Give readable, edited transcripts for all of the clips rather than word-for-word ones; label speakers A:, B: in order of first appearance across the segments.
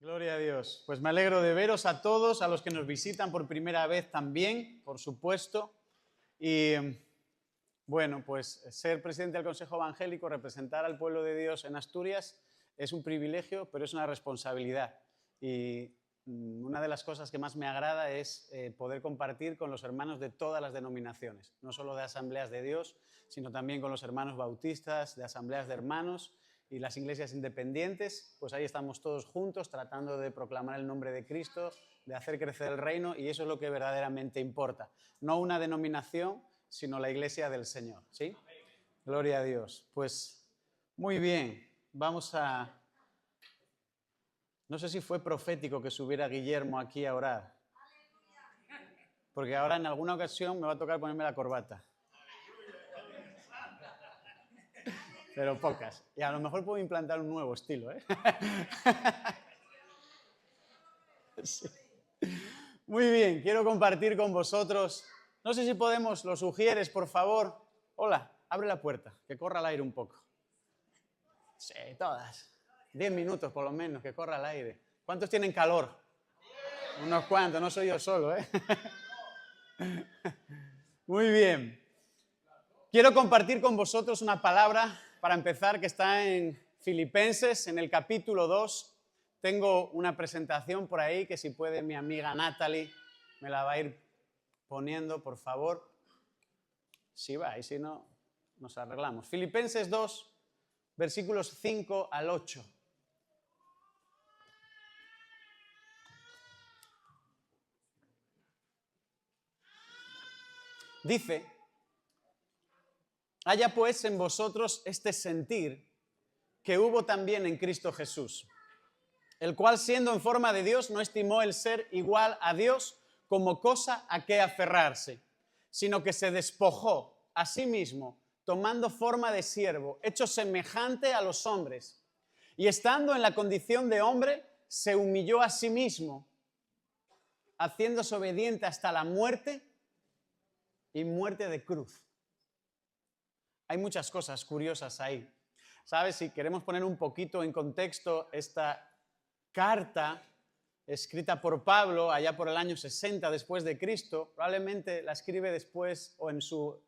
A: Gloria a Dios. Pues me alegro de veros a todos, a los que nos visitan por primera vez también, por supuesto. Y bueno, pues ser presidente del Consejo Evangélico, representar al pueblo de Dios en Asturias, es un privilegio, pero es una responsabilidad. Y una de las cosas que más me agrada es poder compartir con los hermanos de todas las denominaciones, no solo de Asambleas de Dios, sino también con los hermanos bautistas, de Asambleas de Hermanos y las iglesias independientes. Pues ahí estamos todos juntos tratando de proclamar el nombre de Cristo, de hacer crecer el reino, y eso es lo que verdaderamente importa. No una denominación, sino la iglesia del Señor, ¿sí? Gloria a Dios. Pues muy bien, vamos a... No sé si fue profético que subiera Guillermo aquí a orar, porque ahora en alguna ocasión me va a tocar ponerme la corbata. Pero pocas. Y a lo mejor puedo implantar un nuevo estilo, ¿eh? Sí. Muy bien, quiero compartir con vosotros. No sé si podemos, los sugieres, por favor. Hola, abre la puerta, que corra el aire un poco. Sí, todas. 10 minutos por lo menos, que corra el aire. ¿Cuántos tienen calor? Unos cuantos, no soy yo solo, ¿eh? Muy bien. Quiero compartir con vosotros una palabra, para empezar, que está en Filipenses, en el capítulo 2. Tengo una presentación por ahí que si puede mi amiga Natalie me la va a ir poniendo, por favor. Si va, y si no, nos arreglamos. Filipenses 2, versículos 5 al 8. Dice: haya pues en vosotros este sentir que hubo también en Cristo Jesús, el cual, siendo en forma de Dios, no estimó el ser igual a Dios como cosa a que aferrarse, sino que se despojó a sí mismo, tomando forma de siervo, hecho semejante a los hombres, y estando en la condición de hombre, se humilló a sí mismo, haciéndose obediente hasta la muerte y muerte de cruz. Hay muchas cosas curiosas ahí. ¿Sabes? Si queremos poner un poquito en contexto esta carta escrita por Pablo allá por el año 60 después de Cristo, probablemente la escribe después o en su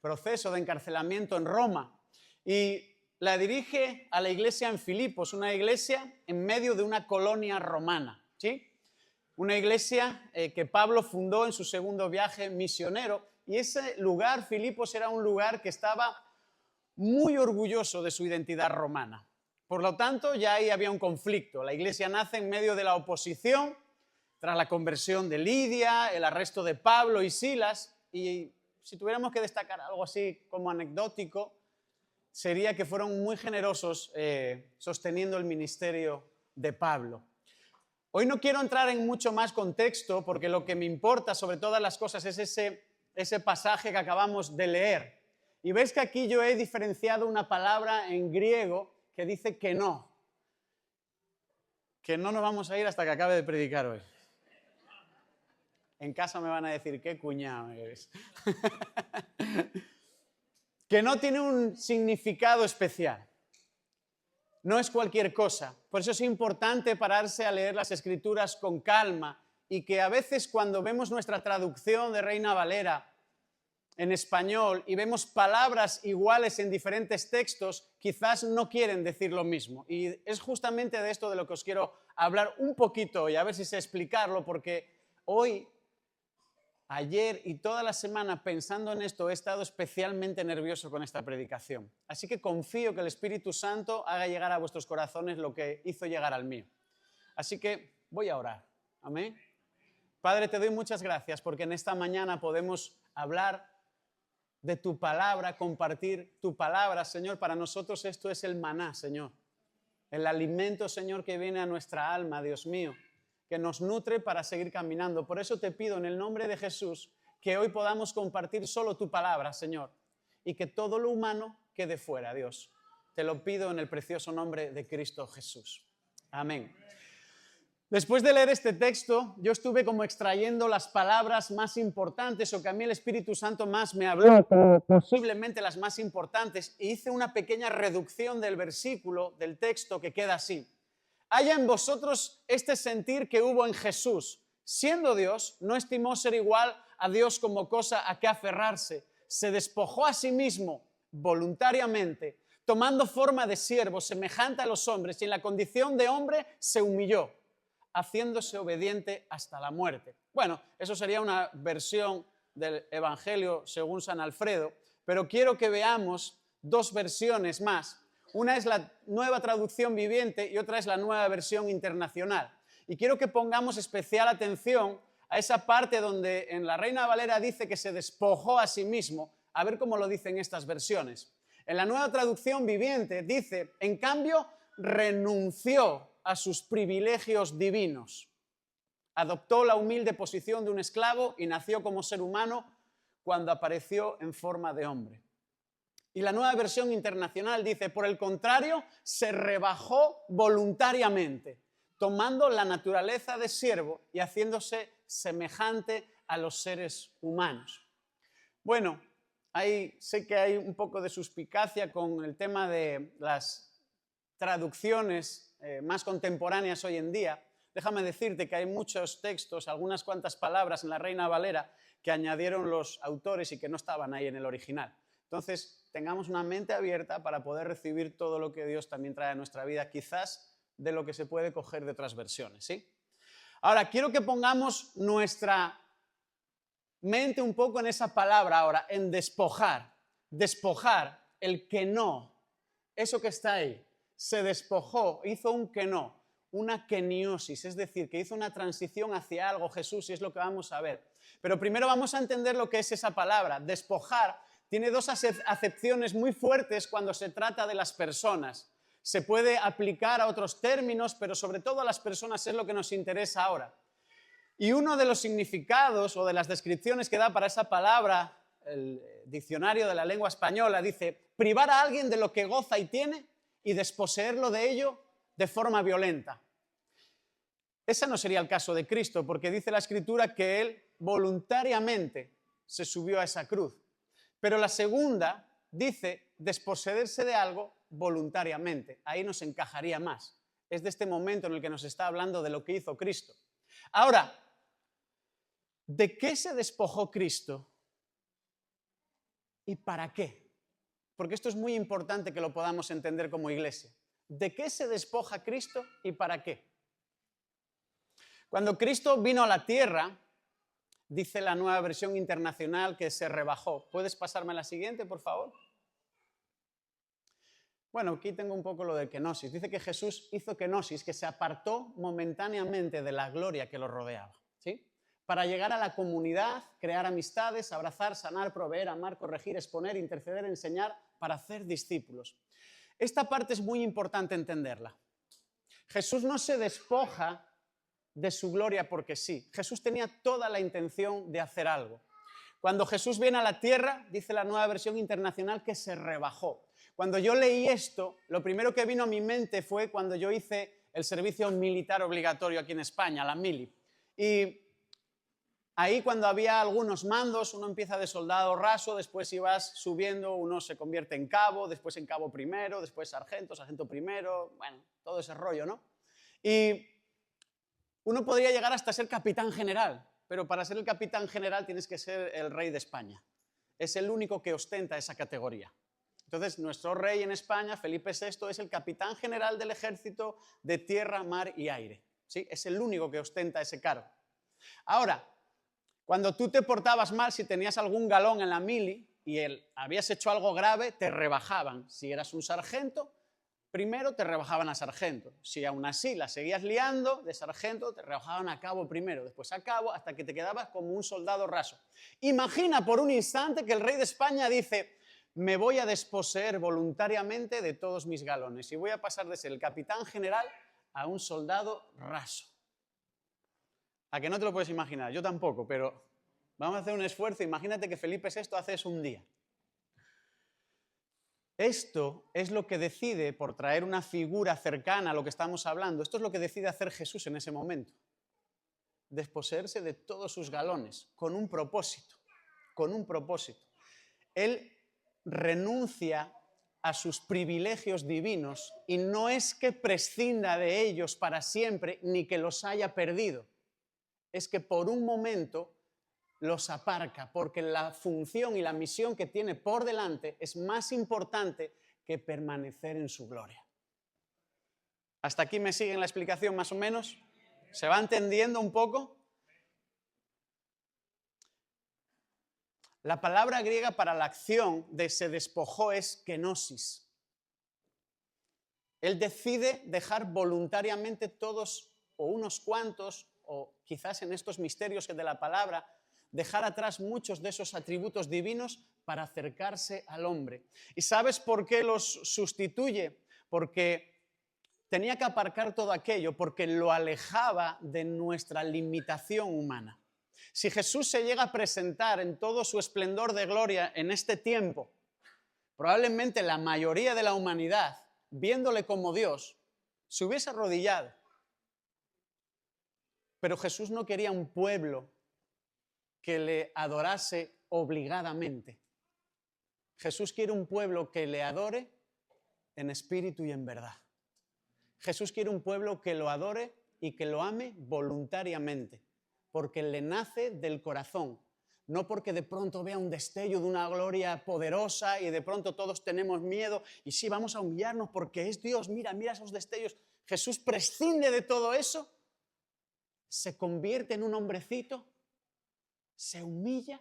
A: proceso de encarcelamiento en Roma, y la dirige a la iglesia en Filipos, una iglesia en medio de una colonia romana, ¿sí? Una iglesia que Pablo fundó en su segundo viaje misionero, y ese lugar, Filipos, era un lugar que estaba muy orgulloso de su identidad romana. Por lo tanto, ya ahí había un conflicto. La iglesia nace en medio de la oposición, tras la conversión de Lidia, el arresto de Pablo y Silas, y si tuviéramos que destacar algo así como anecdótico, sería que fueron muy generosos sosteniendo el ministerio de Pablo. Hoy no quiero entrar en mucho más contexto, porque lo que me importa sobre todas las cosas es ese pasaje que acabamos de leer. Y ves que aquí yo he diferenciado una palabra en griego que dice que no nos vamos a ir hasta que acabe de predicar hoy. En casa me van a decir, qué cuñado eres. Que no tiene un significado especial. No es cualquier cosa. Por eso es importante pararse a leer las Escrituras con calma, y que a veces cuando vemos nuestra traducción de Reina Valera en español y vemos palabras iguales en diferentes textos, quizás no quieren decir lo mismo. Y es justamente de esto de lo que os quiero hablar un poquito hoy, a ver si sé explicarlo, porque hoy, ayer y toda la semana pensando en esto he estado especialmente nervioso con esta predicación. Así que confío que el Espíritu Santo haga llegar a vuestros corazones lo que hizo llegar al mío. Así que voy a orar. Amén. Padre, te doy muchas gracias porque en esta mañana podemos hablar de tu palabra, compartir tu palabra, Señor. Para nosotros esto es el maná, Señor. El alimento, Señor, que viene a nuestra alma, Dios mío, que nos nutre para seguir caminando. Por eso te pido en el nombre de Jesús que hoy podamos compartir solo tu palabra, Señor, y que todo lo humano quede fuera, Dios. Te lo pido en el precioso nombre de Cristo Jesús. Amén. Después de leer este texto, yo estuve como extrayendo las palabras más importantes, o que a mí el Espíritu Santo más me habló, posiblemente las más importantes, e hice una pequeña reducción del versículo, del texto, que queda así: haya en vosotros este sentir que hubo en Jesús. Siendo Dios, no estimó ser igual a Dios como cosa a que aferrarse. Se despojó a sí mismo voluntariamente, tomando forma de siervo, semejante a los hombres, y en la condición de hombre se humilló, haciéndose obediente hasta la muerte. Bueno, eso sería una versión del Evangelio según San Alfredo, pero quiero que veamos dos versiones más. Una es la Nueva Traducción Viviente y otra es la Nueva Versión Internacional. Y quiero que pongamos especial atención a esa parte donde en la Reina Valera dice que se despojó a sí mismo, a ver cómo lo dicen estas versiones. En la Nueva Traducción Viviente dice, en cambio, renunció a sus privilegios divinos. Adoptó la humilde posición de un esclavo y nació como ser humano cuando apareció en forma de hombre. Y la Nueva Versión Internacional dice, por el contrario, se rebajó voluntariamente, tomando la naturaleza de siervo y haciéndose semejante a los seres humanos. Bueno, sé que hay un poco de suspicacia con el tema de las traducciones más contemporáneas hoy en día. Déjame decirte que hay muchos textos, algunas cuantas palabras en la Reina Valera que añadieron los autores y que no estaban ahí en el original. Entonces, tengamos una mente abierta para poder recibir todo lo que Dios también trae a nuestra vida, quizás de lo que se puede coger de otras versiones, ¿sí? Ahora, quiero que pongamos nuestra mente un poco en esa palabra ahora, en despojar. Despojar, el que no, eso que está ahí. Se despojó, hizo un que no, una keniosis, es decir, que hizo una transición hacia algo, Jesús, y es lo que vamos a ver. Pero primero vamos a entender lo que es esa palabra. Despojar tiene dos acepciones muy fuertes cuando se trata de las personas. Se puede aplicar a otros términos, pero sobre todo a las personas es lo que nos interesa ahora. Y uno de los significados o de las descripciones que da para esa palabra el diccionario de la lengua española dice, privar a alguien de lo que goza y tiene y desposeerlo de ello de forma violenta. Ese no sería el caso de Cristo, porque dice la Escritura que Él voluntariamente se subió a esa cruz. Pero la segunda dice desposeerse de algo voluntariamente. Ahí nos encajaría más. Es de este momento en el que nos está hablando de lo que hizo Cristo. Ahora, ¿de qué se despojó Cristo? ¿Y para qué? Porque esto es muy importante que lo podamos entender como iglesia. ¿De qué se despoja Cristo y para qué? Cuando Cristo vino a la tierra, dice la Nueva Versión Internacional que se rebajó. ¿Puedes pasarme a la siguiente, por favor? Bueno, aquí tengo un poco lo de kenosis. Dice que Jesús hizo kenosis, que se apartó momentáneamente de la gloria que lo rodeaba, ¿sí? Para llegar a la comunidad, crear amistades, abrazar, sanar, proveer, amar, corregir, exponer, interceder, enseñar, para hacer discípulos. Esta parte es muy importante entenderla. Jesús no se despoja de su gloria porque sí. Jesús tenía toda la intención de hacer algo. Cuando Jesús viene a la tierra, dice la Nueva Versión Internacional que se rebajó. Cuando yo leí esto, lo primero que vino a mi mente fue cuando yo hice el servicio militar obligatorio aquí en España, la mili. Y ahí cuando había algunos mandos, uno empieza de soldado raso, después ibas subiendo, uno se convierte en cabo, después en cabo primero, después sargento, sargento primero, bueno, todo ese rollo, ¿no? Y uno podría llegar hasta ser capitán general, pero para ser el capitán general tienes que ser el rey de España. Es el único que ostenta esa categoría. Entonces, nuestro rey en España, Felipe VI, es el capitán general del ejército de tierra, mar y aire, ¿sí? Es el único que ostenta ese cargo. Ahora, cuando tú te portabas mal, si tenías algún galón en la mili y habías hecho algo grave, te rebajaban. Si eras un sargento, primero te rebajaban a sargento. Si aún así la seguías liando de sargento, te rebajaban a cabo primero, después a cabo, hasta que te quedabas como un soldado raso. Imagina por un instante que el rey de España dice, me voy a desposeer voluntariamente de todos mis galones y voy a pasar de ser el capitán general a un soldado raso. ¿A que no te lo puedes imaginar? Yo tampoco, pero vamos a hacer un esfuerzo. Imagínate que Felipe VI hace eso un día. Esto es lo que decide, por traer una figura cercana a lo que estamos hablando, esto es lo que decide hacer Jesús en ese momento. Desposeerse de todos sus galones, con un propósito, con un propósito. Él renuncia a sus privilegios divinos y no es que prescinda de ellos para siempre ni que los haya perdido. Es que por un momento los aparca porque la función y la misión que tiene por delante es más importante que permanecer en su gloria. ¿Hasta aquí me siguen la explicación más o menos? ¿Se va entendiendo un poco? La palabra griega para la acción de se despojó es kenosis. Él decide dejar voluntariamente todos o unos cuantos, o quizás en estos misterios de la palabra, dejar atrás muchos de esos atributos divinos para acercarse al hombre. ¿Y sabes por qué los sustituye? Porque tenía que aparcar todo aquello, porque lo alejaba de nuestra limitación humana. Si Jesús se llega a presentar en todo su esplendor de gloria en este tiempo, probablemente la mayoría de la humanidad, viéndole como Dios, se hubiese arrodillado. Pero Jesús no quería un pueblo que le adorase obligadamente. Jesús quiere un pueblo que le adore en espíritu y en verdad. Jesús quiere un pueblo que lo adore y que lo ame voluntariamente, porque le nace del corazón, no porque de pronto vea un destello de una gloria poderosa y de pronto todos tenemos miedo y sí, vamos a humillarnos porque es Dios, mira esos destellos. Jesús prescinde de todo eso, se convierte en un hombrecito, se humilla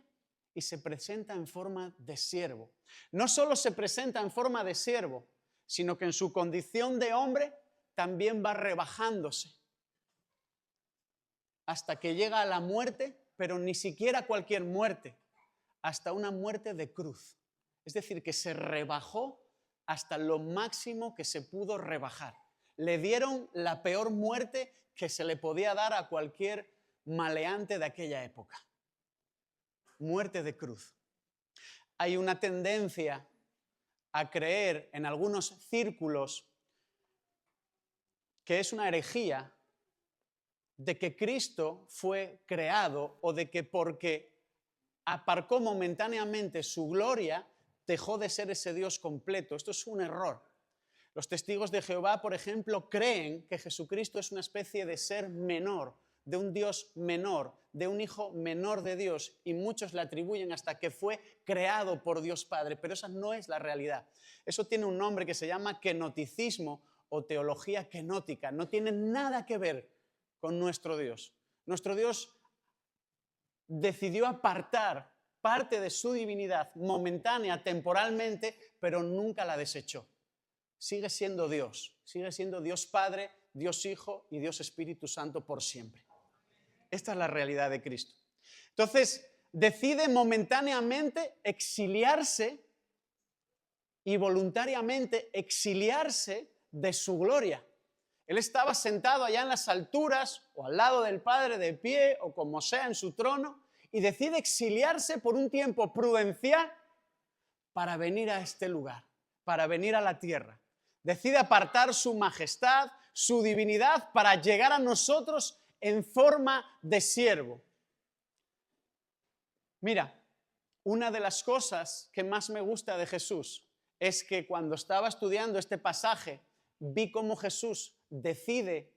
A: y se presenta en forma de siervo. No solo se presenta en forma de siervo, sino que en su condición de hombre también va rebajándose hasta que llega a la muerte, pero ni siquiera cualquier muerte, hasta una muerte de cruz. Es decir, que se rebajó hasta lo máximo que se pudo rebajar. Le dieron la peor muerte que se le podía dar a cualquier maleante de aquella época. Muerte de cruz. Hay una tendencia a creer en algunos círculos que es una herejía de que Cristo fue creado o de que porque aparcó momentáneamente su gloria, dejó de ser ese Dios completo. Esto es un error. Los testigos de Jehová, por ejemplo, creen que Jesucristo es una especie de ser menor, de un Dios menor, de un hijo menor de Dios, y muchos le atribuyen hasta que fue creado por Dios Padre, pero esa no es la realidad. Eso tiene un nombre que se llama kenoticismo o teología kenótica. No tiene nada que ver con nuestro Dios. Nuestro Dios decidió apartar parte de su divinidad momentánea, temporalmente, pero nunca la desechó. Sigue siendo Dios Padre, Dios Hijo y Dios Espíritu Santo por siempre. Esta es la realidad de Cristo. Entonces, decide momentáneamente exiliarse y voluntariamente exiliarse de su gloria. Él estaba sentado allá en las alturas o al lado del Padre de pie o como sea en su trono y decide exiliarse por un tiempo prudencial para venir a este lugar, para venir a la tierra. Decide apartar su majestad, su divinidad para llegar a nosotros en forma de siervo. Mira, una de las cosas que más me gusta de Jesús es que cuando estaba estudiando este pasaje vi cómo Jesús decide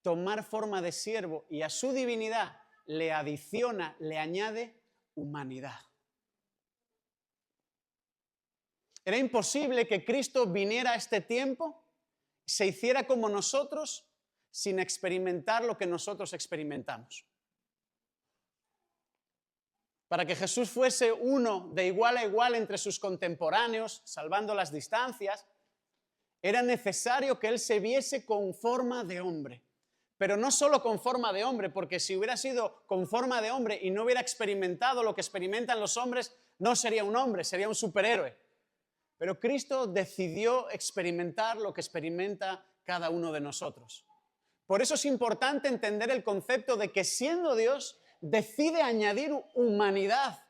A: tomar forma de siervo y a su divinidad le adiciona, le añade humanidad. Era imposible que Cristo viniera a este tiempo, se hiciera como nosotros, sin experimentar lo que nosotros experimentamos. Para que Jesús fuese uno de igual a igual entre sus contemporáneos, salvando las distancias, era necesario que Él se viese con forma de hombre. Pero no solo con forma de hombre, porque si hubiera sido con forma de hombre y no hubiera experimentado lo que experimentan los hombres, no sería un hombre, sería un superhéroe. Pero Cristo decidió experimentar lo que experimenta cada uno de nosotros. Por eso es importante entender el concepto de que siendo Dios, decide añadir humanidad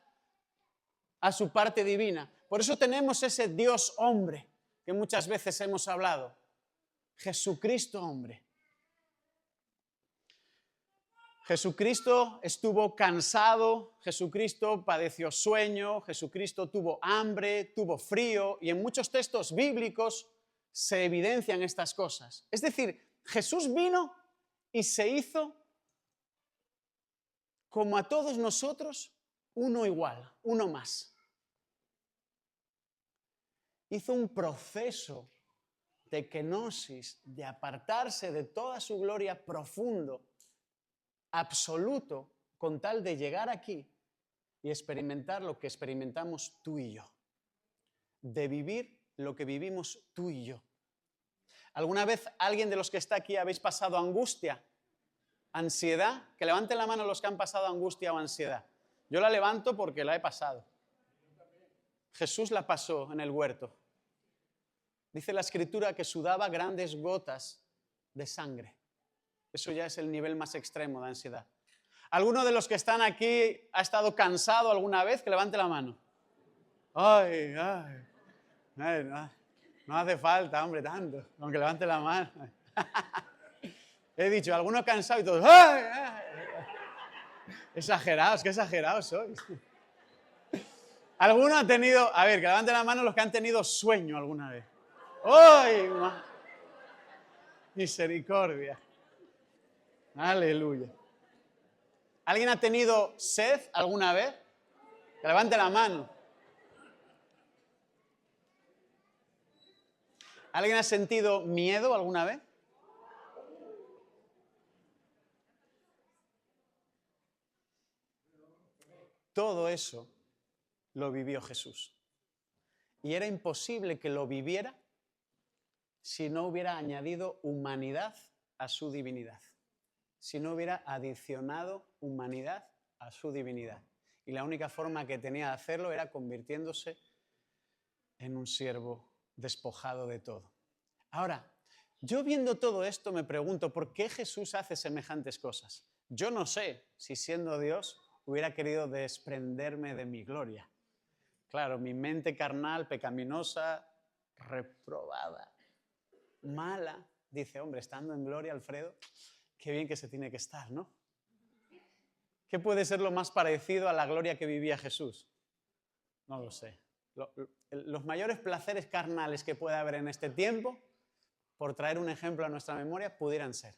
A: a su parte divina. Por eso tenemos ese Dios hombre que muchas veces hemos hablado. Jesucristo hombre. Jesucristo estuvo cansado, Jesucristo padeció sueño, Jesucristo tuvo hambre, tuvo frío, y en muchos textos bíblicos se evidencian estas cosas. Es decir, Jesús vino y se hizo como a todos nosotros, uno igual, uno más. Hizo un proceso de kenosis, de apartarse de toda su gloria profundo, absoluto, con tal de llegar aquí y experimentar lo que experimentamos tú y yo, de vivir lo que vivimos tú y yo. ¿Alguna vez alguien de los que está aquí habéis pasado angustia, ansiedad? Que levanten la mano los que han pasado angustia o ansiedad. Yo la levanto porque la he pasado. Jesús la pasó en el huerto. Dice la Escritura que sudaba grandes gotas de sangre. Eso ya es el nivel más extremo de ansiedad. ¿Alguno de los que están aquí ha estado cansado alguna vez? Que levante la mano. Ay, no hace falta, hombre, tanto. Aunque levante la mano. He dicho, alguno cansado y todos. ¡Ay, ay! Exagerados, qué exagerados sois. ¿Alguno ha tenido, a ver, que levante la mano los que han tenido sueño alguna vez? ¡Ay, misericordia! Aleluya. ¿Alguien ha tenido sed alguna vez? Que levante la mano. ¿Alguien ha sentido miedo alguna vez? Todo eso lo vivió Jesús. Y era imposible que lo viviera si no hubiera añadido humanidad a su divinidad. Si no hubiera adicionado humanidad a su divinidad. Y la única forma que tenía de hacerlo era convirtiéndose en un siervo despojado de todo. Ahora, yo viendo todo esto me pregunto, ¿por qué Jesús hace semejantes cosas? Yo no sé si siendo Dios hubiera querido desprenderme de mi gloria. Claro, mi mente carnal, pecaminosa, reprobada, mala, dice, hombre, estando en gloria, Alfredo, qué bien que se tiene que estar, ¿no? ¿Qué puede ser lo más parecido a la gloria que vivía Jesús? No lo sé. Los mayores placeres carnales que puede haber en este tiempo, por traer un ejemplo a nuestra memoria, pudieran ser.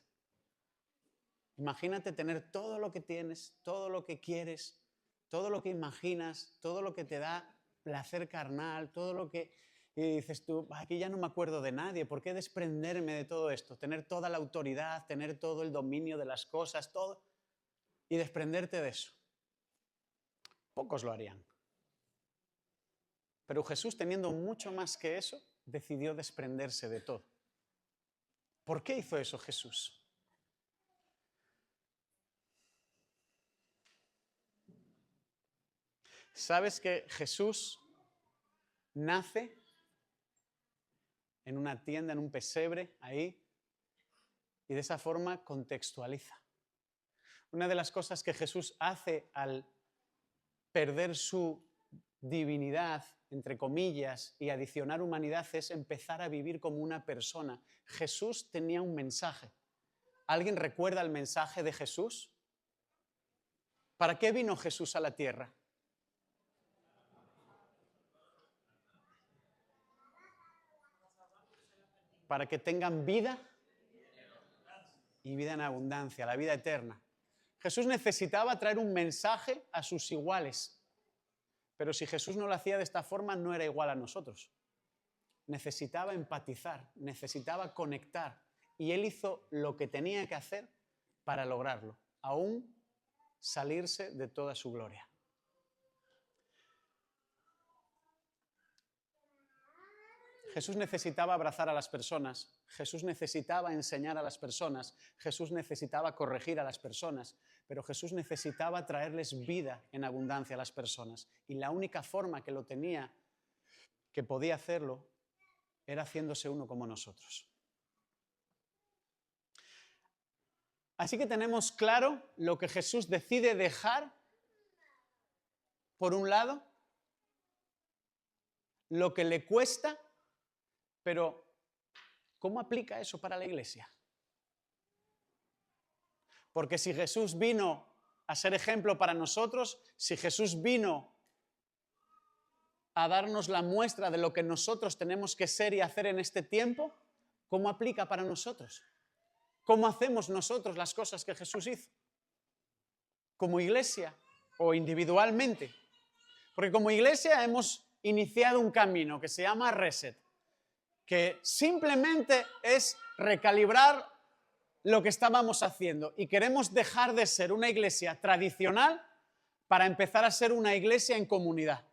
A: Imagínate tener todo lo que tienes, todo lo que quieres, todo lo que imaginas, todo lo que te da placer carnal, todo lo que... Y dices tú, aquí ya no me acuerdo de nadie, ¿por qué desprenderme de todo esto? Tener toda la autoridad, tener todo el dominio de las cosas, todo, y desprenderte de eso. Pocos lo harían. Pero Jesús, teniendo mucho más que eso, decidió desprenderse de todo. ¿Por qué hizo eso Jesús? ¿Sabes que Jesús nace en una tienda, en un pesebre, ahí, y de esa forma contextualiza? Una de las cosas que Jesús hace al perder su divinidad, entre comillas, y adicionar humanidad es empezar a vivir como una persona. Jesús tenía un mensaje. ¿Alguien recuerda el mensaje de Jesús? ¿Para qué vino Jesús a la tierra? Para que tengan vida y vida en abundancia, la vida eterna. Jesús necesitaba traer un mensaje a sus iguales, pero si Jesús no lo hacía de esta forma, no era igual a nosotros. Necesitaba empatizar, necesitaba conectar, y Él hizo lo que tenía que hacer para lograrlo, aún salirse de toda su gloria. Jesús necesitaba abrazar a las personas, Jesús necesitaba enseñar a las personas, Jesús necesitaba corregir a las personas, pero Jesús necesitaba traerles vida en abundancia a las personas. Y la única forma que lo tenía, que podía hacerlo, era haciéndose uno como nosotros. Así que tenemos claro lo que Jesús decide dejar, por un lado, lo que le cuesta. Pero, ¿cómo aplica eso para la iglesia? Porque si Jesús vino a ser ejemplo para nosotros, si Jesús vino a darnos la muestra de lo que nosotros tenemos que ser y hacer en este tiempo, ¿cómo aplica para nosotros? ¿Cómo hacemos nosotros las cosas que Jesús hizo? ¿Como iglesia o individualmente? Porque como iglesia hemos iniciado un camino que se llama Reset, que simplemente es recalibrar lo que estábamos haciendo y queremos dejar de ser una iglesia tradicional para empezar a ser una iglesia en comunidad.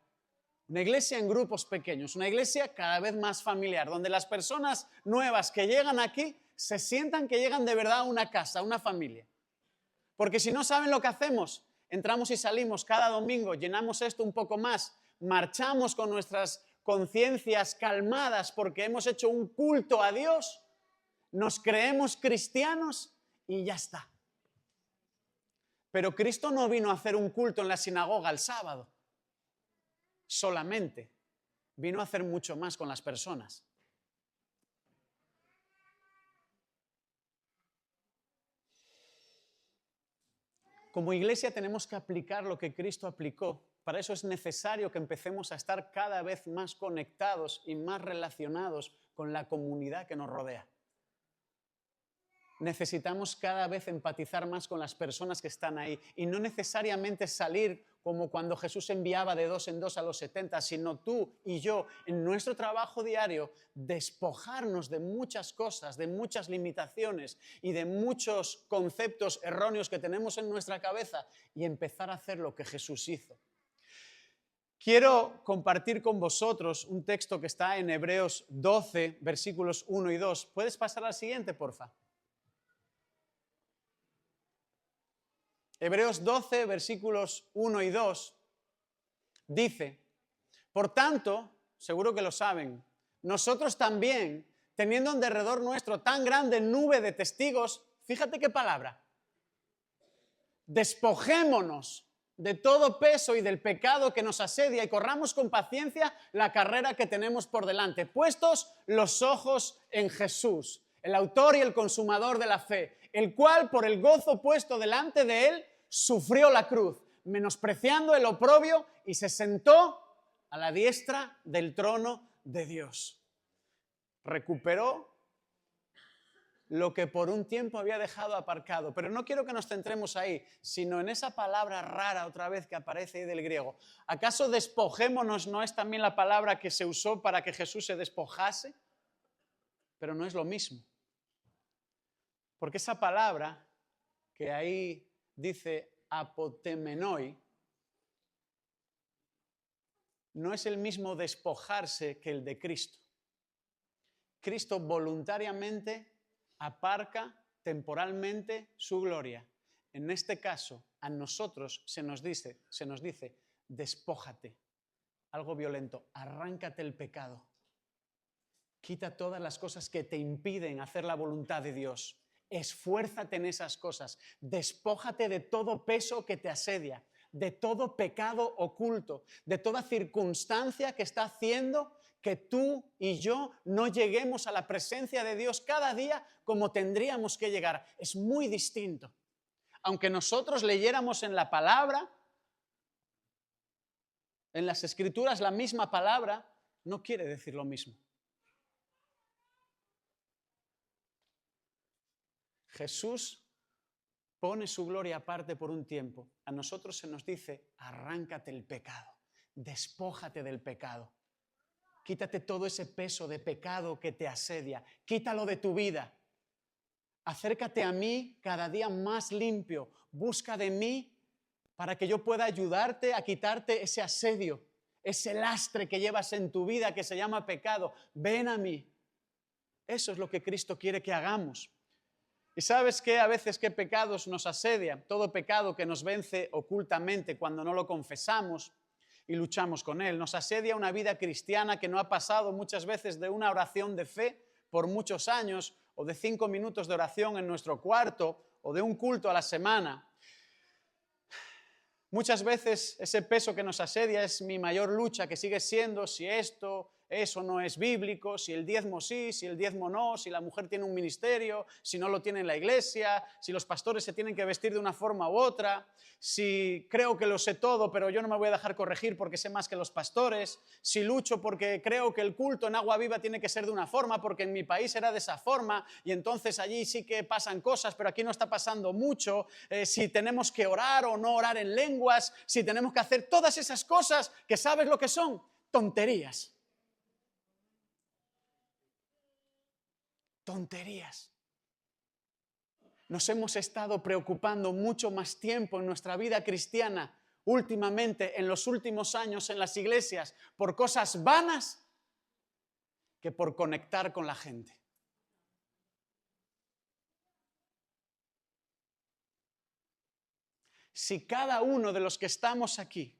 A: Una iglesia en grupos pequeños, una iglesia cada vez más familiar, donde las personas nuevas que llegan aquí se sientan que llegan de verdad a una casa, a una familia. Porque si no saben lo que hacemos, entramos y salimos cada domingo, llenamos esto un poco más, marchamos con nuestras conciencias calmadas porque hemos hecho un culto a Dios, nos creemos cristianos y ya está. Pero Cristo no vino a hacer un culto en la sinagoga el sábado. Solamente vino a hacer mucho más con las personas. Como iglesia tenemos que aplicar lo que Cristo aplicó. Para eso es necesario que empecemos a estar cada vez más conectados y más relacionados con la comunidad que nos rodea. Necesitamos cada vez empatizar más con las personas que están ahí y no necesariamente salir como cuando Jesús enviaba de 2 en 2 a los 70, sino tú y yo en nuestro trabajo diario despojarnos de muchas cosas, de muchas limitaciones y de muchos conceptos erróneos que tenemos en nuestra cabeza y empezar a hacer lo que Jesús hizo. Quiero compartir con vosotros un texto que está en Hebreos 12, versículos 1 y 2. ¿Puedes pasar al siguiente, porfa? Hebreos 12, versículos 1 y 2, dice, por tanto, seguro que lo saben, nosotros también, teniendo en derredor nuestro tan grande nube de testigos, fíjate qué palabra, despojémonos de todo peso y del pecado que nos asedia y corramos con paciencia la carrera que tenemos por delante, puestos los ojos en Jesús, el autor y el consumador de la fe, el cual por el gozo puesto delante de él sufrió la cruz, menospreciando el oprobio y se sentó a la diestra del trono de Dios. Recuperó lo que por un tiempo había dejado aparcado. Pero no quiero que nos centremos ahí, sino en esa palabra rara otra vez que aparece ahí del griego. ¿Acaso despojémonos no es también la palabra que se usó para que Jesús se despojase? Pero no es lo mismo. Porque esa palabra que ahí dice apotemenoi, no es el mismo despojarse que el de Cristo. Cristo voluntariamente aparca temporalmente su gloria. En este caso, a nosotros se nos dice, despójate, algo violento, arráncate el pecado. Quita todas las cosas que te impiden hacer la voluntad de Dios. Esfuérzate en esas cosas, despójate de todo peso que te asedia, de todo pecado oculto, de toda circunstancia que está haciendo que tú y yo no lleguemos a la presencia de Dios cada día como tendríamos que llegar. Es muy distinto. Aunque nosotros leyéramos en la palabra, en las Escrituras la misma palabra, no quiere decir lo mismo. Jesús pone su gloria aparte por un tiempo. A nosotros se nos dice, arráncate el pecado, despójate del pecado. Quítate todo ese peso de pecado que te asedia, quítalo de tu vida. Acércate a mí cada día más limpio, busca de mí para que yo pueda ayudarte a quitarte ese asedio, ese lastre que llevas en tu vida que se llama pecado. Ven a mí. Eso es lo que Cristo quiere que hagamos. ¿Y sabes qué? A veces qué pecados nos asedian. Todo pecado que nos vence ocultamente cuando no lo confesamos y luchamos con él. Nos asedia una vida cristiana que no ha pasado muchas veces de una oración de fe por muchos años o de 5 minutos de oración en nuestro cuarto o de un culto a la semana. Muchas veces ese peso que nos asedia es mi mayor lucha, que sigue siendo si esto eso no es bíblico, si el diezmo sí, si el diezmo no, si la mujer tiene un ministerio, si no lo tiene en la iglesia, si los pastores se tienen que vestir de una forma u otra, si creo que lo sé todo, pero yo no me voy a dejar corregir porque sé más que los pastores, si lucho porque creo que el culto en Agua Viva tiene que ser de una forma, porque en mi país era de esa forma, y entonces allí sí que pasan cosas, pero aquí no está pasando mucho, si tenemos que orar o no orar en lenguas, si tenemos que hacer todas esas cosas que sabes lo que son, tonterías. Tonterías. Nos hemos estado preocupando mucho más tiempo en nuestra vida cristiana, últimamente, en los últimos años en las iglesias, por cosas vanas que por conectar con la gente. Si cada uno de los que estamos aquí,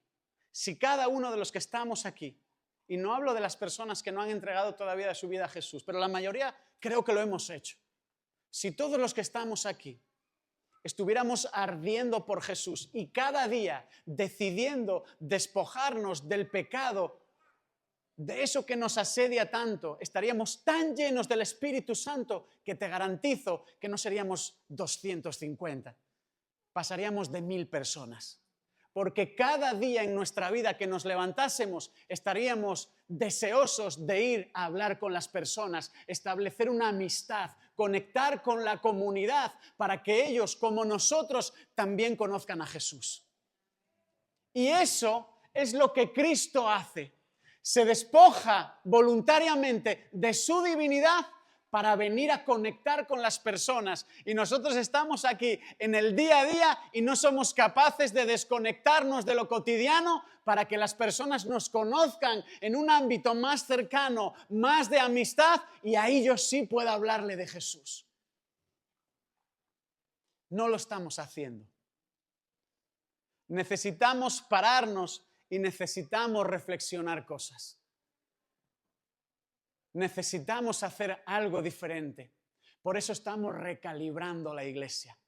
A: y no hablo de las personas que no han entregado todavía su vida a Jesús, pero la mayoría creo que lo hemos hecho. Si todos los que estamos aquí estuviéramos ardiendo por Jesús y cada día decidiendo despojarnos del pecado, de eso que nos asedia tanto, estaríamos tan llenos del Espíritu Santo que te garantizo que no seríamos 250, pasaríamos de 1000 personas. Porque cada día en nuestra vida que nos levantásemos estaríamos deseosos de ir a hablar con las personas, establecer una amistad, conectar con la comunidad para que ellos, como nosotros, también conozcan a Jesús. Y eso es lo que Cristo hace. Se despoja voluntariamente de su divinidad para venir a conectar con las personas. Y nosotros estamos aquí en el día a día y no somos capaces de desconectarnos de lo cotidiano para que las personas nos conozcan en un ámbito más cercano, más de amistad, y ahí yo sí puedo hablarle de Jesús. No lo estamos haciendo. Necesitamos pararnos y necesitamos reflexionar cosas. Necesitamos hacer algo diferente. Por eso estamos recalibrando la iglesia.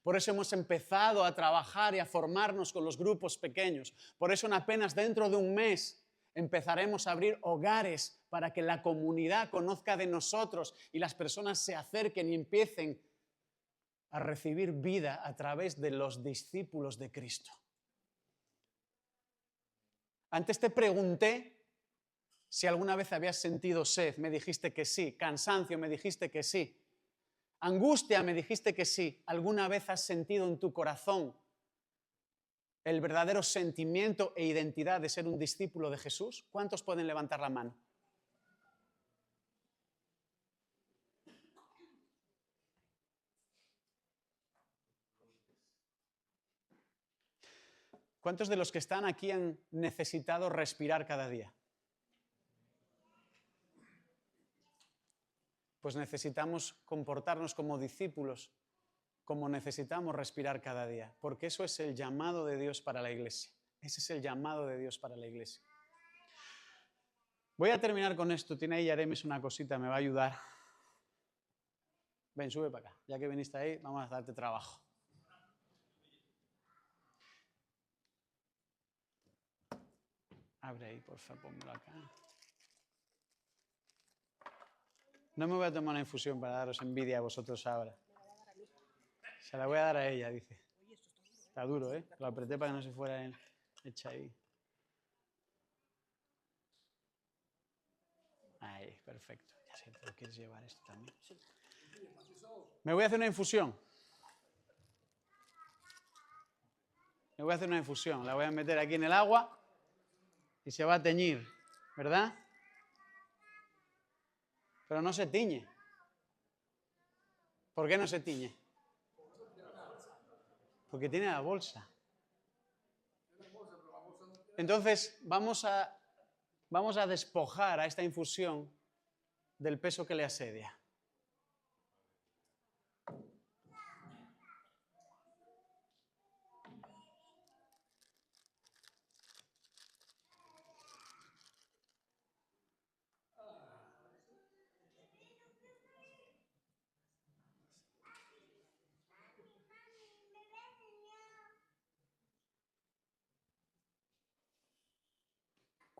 A: Por eso hemos empezado a trabajar y a formarnos con los grupos pequeños. Por eso en apenas dentro de un mes empezaremos a abrir hogares para que la comunidad conozca de nosotros y las personas se acerquen y empiecen a recibir vida a través de los discípulos de Cristo. Antes te pregunté si alguna vez habías sentido sed, me dijiste que sí. Cansancio, me dijiste que sí. Angustia, me dijiste que sí. ¿Alguna vez has sentido en tu corazón el verdadero sentimiento e identidad de ser un discípulo de Jesús? ¿Cuántos pueden levantar la mano? ¿Cuántos de los que están aquí han necesitado respirar cada día? Pues necesitamos comportarnos como discípulos, como necesitamos respirar cada día, porque eso es el llamado de Dios para la iglesia. Ese es el llamado de Dios para la iglesia. Voy a terminar con esto. Tiene ahí Yaremis una cosita, me va a ayudar. Ven, sube para acá. Ya que viniste ahí, vamos a darte trabajo. Abre ahí, por favor, pónmelo acá. No me voy a tomar una infusión para daros envidia a vosotros ahora. Se la voy a dar a ella, dice. Está duro, ¿eh? Lo apreté para que no se fuera hecha ahí. Ahí, perfecto. Ya sé, ¿pero quieres llevar esto también? Me voy a hacer una infusión. La voy a meter aquí en el agua y se va a teñir, ¿verdad? Pero no se tiñe. ¿Por qué no se tiñe? Porque tiene la bolsa. Entonces, vamos a despojar a esta infusión del peso que le asedia.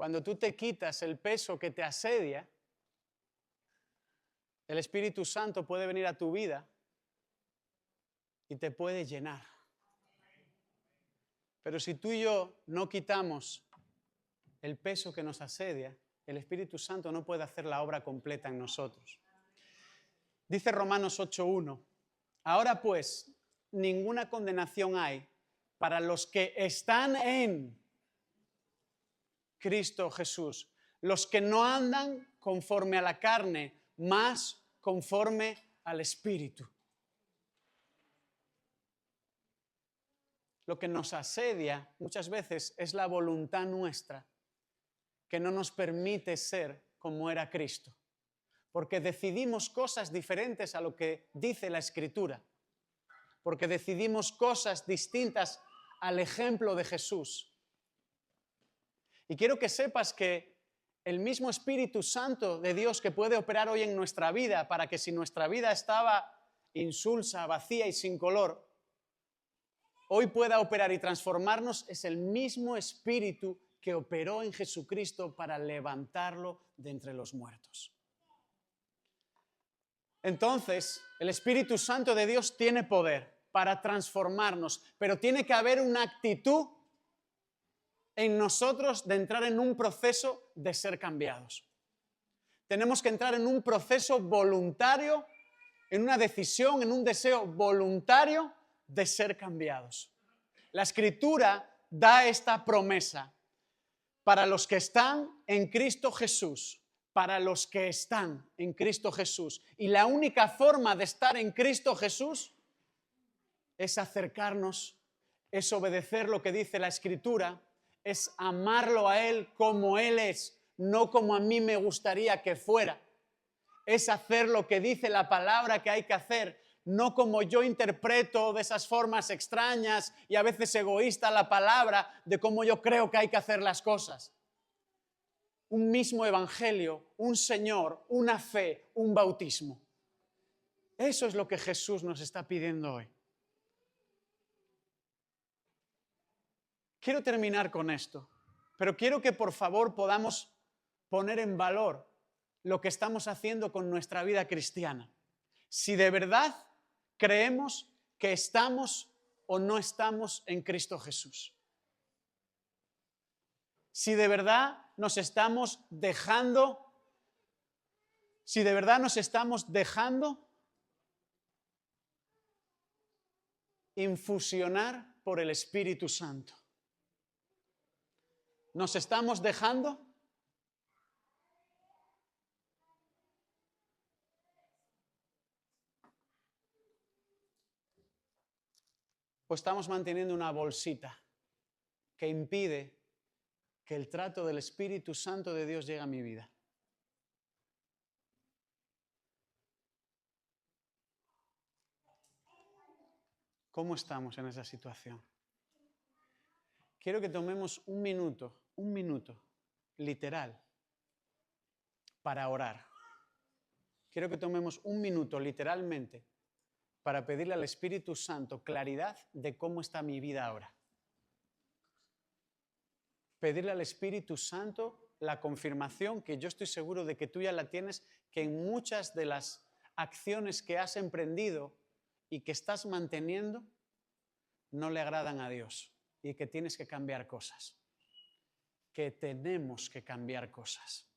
A: Cuando tú te quitas el peso que te asedia, el Espíritu Santo puede venir a tu vida y te puede llenar. Pero si tú y yo no quitamos el peso que nos asedia, el Espíritu Santo no puede hacer la obra completa en nosotros. Dice Romanos 8:1, ahora pues, ninguna condenación hay para los que están en Cristo Jesús, los que no andan conforme a la carne, más conforme al Espíritu. Lo que nos asedia muchas veces es la voluntad nuestra, que no nos permite ser como era Cristo, porque decidimos cosas diferentes a lo que dice la Escritura, porque decidimos cosas distintas al ejemplo de Jesús. Y quiero que sepas que el mismo Espíritu Santo de Dios que puede operar hoy en nuestra vida, para que si nuestra vida estaba insulsa, vacía y sin color, hoy pueda operar y transformarnos, es el mismo Espíritu que operó en Jesucristo para levantarlo de entre los muertos. Entonces, el Espíritu Santo de Dios tiene poder para transformarnos, pero tiene que haber una actitud en nosotros de entrar en un proceso de ser cambiados. Tenemos que entrar en un proceso voluntario, en una decisión, en un deseo voluntario de ser cambiados. La Escritura da esta promesa para los que están en Cristo Jesús, para los que están en Cristo Jesús. Y la única forma de estar en Cristo Jesús es acercarnos, es obedecer lo que dice la Escritura, es amarlo a Él como Él es, no como a mí me gustaría que fuera. Es hacer lo que dice la palabra que hay que hacer, no como yo interpreto de esas formas extrañas y a veces egoísta la palabra de cómo yo creo que hay que hacer las cosas. Un mismo evangelio, un Señor, una fe, un bautismo. Eso es lo que Jesús nos está pidiendo hoy. Quiero terminar con esto, pero quiero que por favor podamos poner en valor lo que estamos haciendo con nuestra vida cristiana. Si de verdad creemos que estamos o no estamos en Cristo Jesús. Si de verdad nos estamos dejando, infusionar por el Espíritu Santo. ¿Nos estamos dejando? ¿O estamos manteniendo una bolsita que impide que el trato del Espíritu Santo de Dios llegue a mi vida? ¿Cómo estamos en esa situación? Quiero que tomemos un minuto, literal, para orar. Quiero que tomemos un minuto, literalmente, para pedirle al Espíritu Santo claridad de cómo está mi vida ahora. Pedirle al Espíritu Santo la confirmación, que yo estoy seguro de que tú ya la tienes, que en muchas de las acciones que has emprendido y que estás manteniendo no le agradan a Dios y que tienes que cambiar cosas, que tenemos que cambiar cosas.